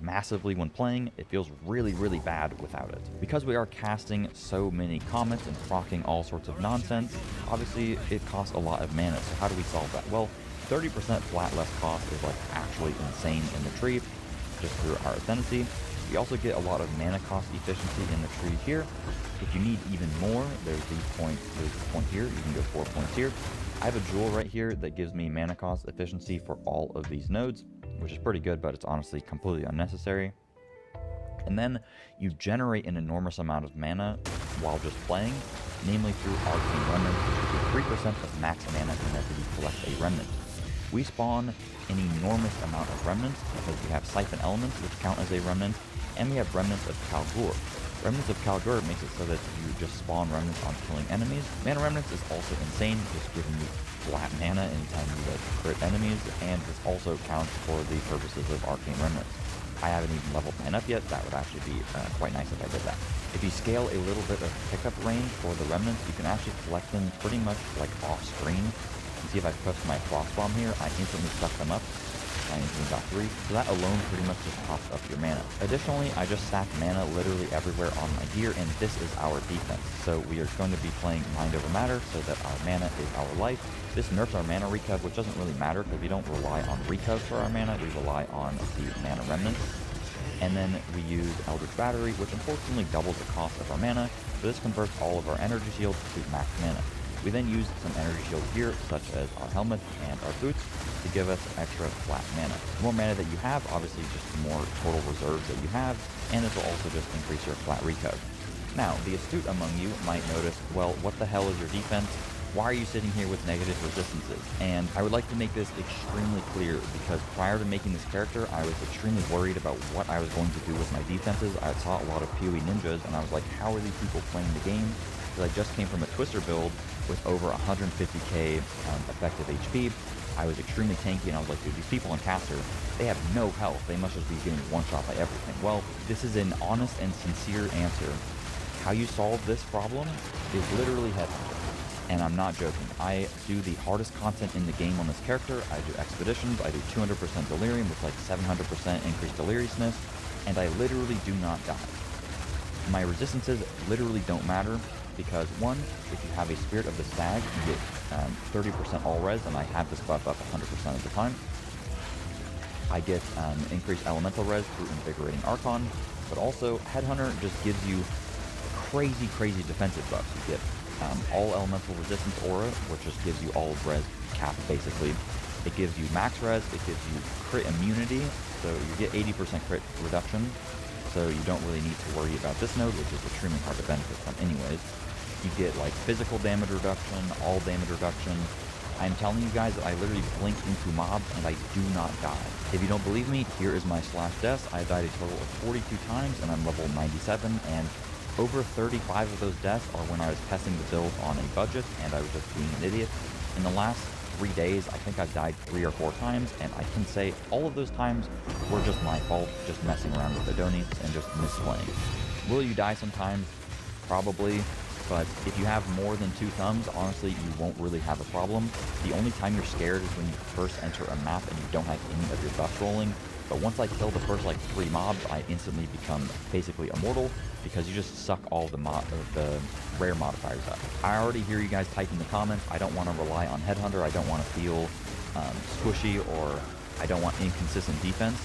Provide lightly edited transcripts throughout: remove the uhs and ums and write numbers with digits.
massively when playing, it feels really, really bad without it. Because we are casting so many comets and proccing all sorts of nonsense, obviously it costs a lot of mana, so how do we solve that? Well, 30% flat less cost is like actually insane in the tree, just through our ascendancy. We also get a lot of mana cost efficiency in the tree here. If you need even more, there's the point here, you can go 4 points here. I have a jewel right here that gives me mana cost efficiency for all of these nodes, which is pretty good, but it's honestly completely unnecessary. And then you generate an enormous amount of mana while just playing, namely through Arcane Remnants, which is 3% of max mana whenever you collect a remnant. We spawn an enormous amount of remnants because we have Siphon Elements, which count as a remnant, and we have Remnants of Kalgur. Remnants of Kalgur makes it so that you just spawn remnants on killing enemies. Mana Remnants is also insane, just giving you flat mana anytime you crit enemies, and this also counts for the purposes of Arcane Remnants. I haven't even leveled mine up yet. That would actually be quite nice if I did that. If you scale a little bit of pickup range for the remnants, you can actually collect them pretty much like off screen. You see if I push my frost bomb here, I instantly suck them up. I instantly got 3, so that alone pretty much just tops up your mana. Additionally, I just stack mana literally everywhere on my gear, and this is our defense. So we are going to be playing Mind Over Matter so that our mana is our life. This nerfs our mana recuv, which doesn't really matter because we don't rely on recuv for our mana, we rely on the mana remnants. And then we use Eldritch Battery, which unfortunately doubles the cost of our mana, but this converts all of our energy shields to max mana. We then use some energy shield gear, such as our helmet and our boots, to give us extra flat mana. The more mana that you have, obviously just the more total reserves that you have, and this will also just increase your flat recuv. Now, the astute among you might notice, well, what the hell is your defense? Why are you sitting here with negative resistances? And I would like to make this extremely clear, because prior to making this character, I was extremely worried about what I was going to do with my defenses. I saw a lot of POE ninjas, and I was like, how are these people playing the game? Because I just came from a Twister build with over 150k effective HP. I was extremely tanky, and I was like, dude, these people on caster, they have no health. They must just be getting one-shot by everything. Well, this is an honest and sincere answer. How you solve this problem is literally headhunting. And I'm not joking. I do the hardest content in the game on this character. I do expeditions, I do 200% delirium with like 700% increased deliriousness, and I literally do not die. My resistances literally don't matter, because one, if you have a Spirit of the Stag, you get 30% all res, and I have this buff up 100% of the time. I get increased elemental res through Invigorating Archon, but also Headhunter just gives you crazy defensive buffs. You get all elemental resistance aura, which just gives you all res cap basically. It gives you max res, it gives you crit immunity, so you get 80% crit reduction, so you don't really need to worry about this node, which is extremely hard to benefit from anyways. You get like physical damage reduction, all damage reduction. I'm telling you guys that I literally blink into mobs and I do not die. If you don't believe me, here is my slash deaths. I died a total of 42 times and I'm level 97, and over 35 of those deaths are when I was testing the build on a budget and I was just being an idiot. In the last 3 days, I think I've died 3 or 4 times, and I can say all of those times were just my fault, just messing around with the donies and just misplaying. Will you die sometimes? Probably. But if you have more than 2 thumbs, honestly, you won't really have a problem. The only time you're scared is when you first enter a map and you don't have any of your buffs rolling. But once I kill the first like 3 mobs, I instantly become basically immortal, because you just suck all the rare modifiers up. I already hear you guys type in the comments, I don't want to rely on Headhunter, I don't want to feel squishy, or I don't want inconsistent defense.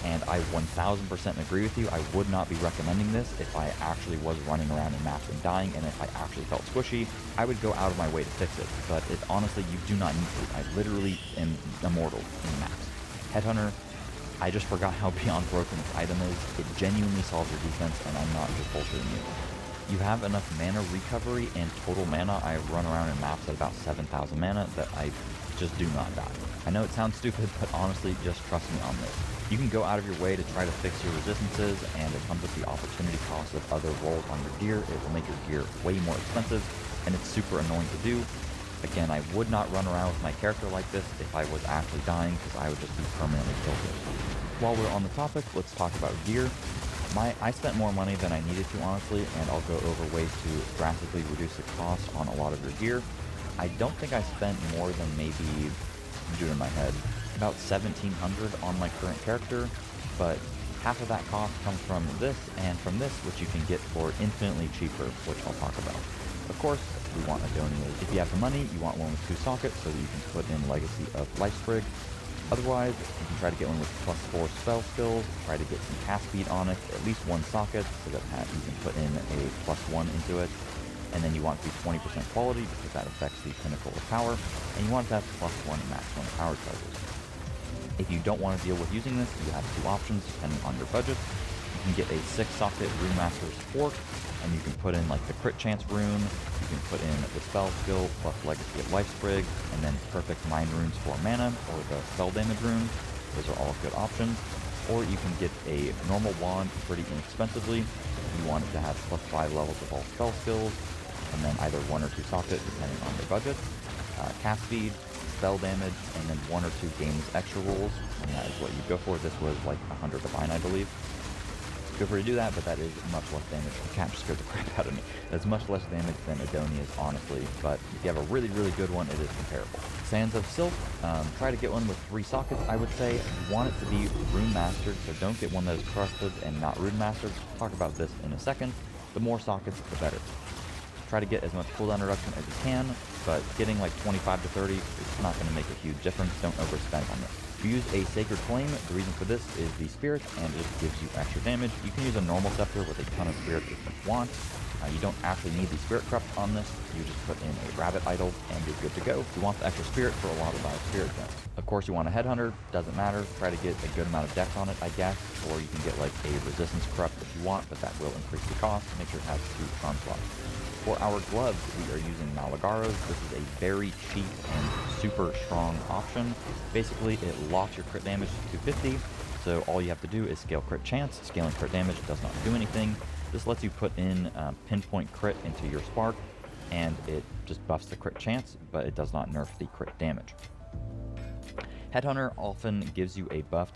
And I 1000% agree with you. I would not be recommending this if I actually was running around in maps and dying, and if I actually felt squishy, I would go out of my way to fix it. But honestly, you do not need to. I literally am immortal in maps. Headhunter, I just forgot how beyond broken this item is. It genuinely solves your defense, and I'm not just bullshitting you. You have enough mana recovery and total mana. I run around in maps at about 7,000 mana that I just do not die. I know it sounds stupid, but honestly, just trust me on this. You can go out of your way to try to fix your resistances, and it comes with the opportunity cost of other rolls on your gear. It will make your gear way more expensive, and it's super annoying to do. Again, I would not run around with my character like this if I was actually dying, because I would just be permanently tilted. While we're on the topic, let's talk about gear. I spent more money than I needed to, honestly, and I'll go over ways to drastically reduce the cost on a lot of your gear. I don't think I spent more than maybe, I'm doing it in my head, about 1,700 on my current character, but Half of that cost comes from this and from this, which you can get for infinitely cheaper, which I'll talk about. Of course, we want Adonias. If you have the money, you want one with 2 sockets so that you can put in Legacy of Lifesprig. Otherwise, you can try to get one with +4 spell skills, try to get some cast speed on it, at least 1 socket, so that you can put in a +1 into it. And then you want to be 20% quality, because that affects the Pinnacle of Power, and you want to have +1 maximum power charges. If you don't want to deal with using this, you have 2 options depending on your budget. You can get a 6-socket Rune Master's Fork, and you can put in like the crit chance rune, you can put in the spell skill plus Legacy of Lifesprig, and then perfect mind runes for mana, or the spell damage runes. Those are all good options. Or you can get a normal wand pretty inexpensively. You want it to have +5 levels of all spell skills, and then either 1 or 2 sockets depending on your budget, cast speed, spell damage, and then 1 or 2 games extra rolls, and that is what you go for. This was like 100 divine, I believe. Feel free to do that, but that is much less damage. The cat just scared the crap out of me. That's much less damage than Adonias, honestly, but if you have a really, really good one, it is comparable. Sands of Silk, try to get one with 3 sockets, I would say. You want it to be Rune Mastered, so don't get one that is crusted and not Rune Mastered. We'll talk about this in a second. The more sockets, the better. Try to get as much cooldown reduction as you can, but getting like 25 to 30 is not going to make a huge difference. Don't overspend on this. If you use a Sacred Flame, the reason for this is the Spirit, and it gives you extra damage. You can use a normal scepter with a ton of Spirit if you want. You don't actually need the Spirit Corrupt on this. You just put in a Rabbit Idol, and you're good to go. You want the extra Spirit for a lot of Spirit gems. Of course, you want a Headhunter. Doesn't matter. Try to get a good amount of dex on it, I guess. Or you can get like a Resistance Corrupt if you want, but that will increase the cost. Make sure it has 2 charm slots. For our gloves, we are using Malagaros. This is a very cheap and super strong option. Basically, it locks your crit damage to 250, so all you have to do is scale crit chance. Scaling crit damage does not do anything. This lets you put in pinpoint crit into your spark, and it just buffs the crit chance, but it does not nerf the crit damage. Headhunter often gives you a buff to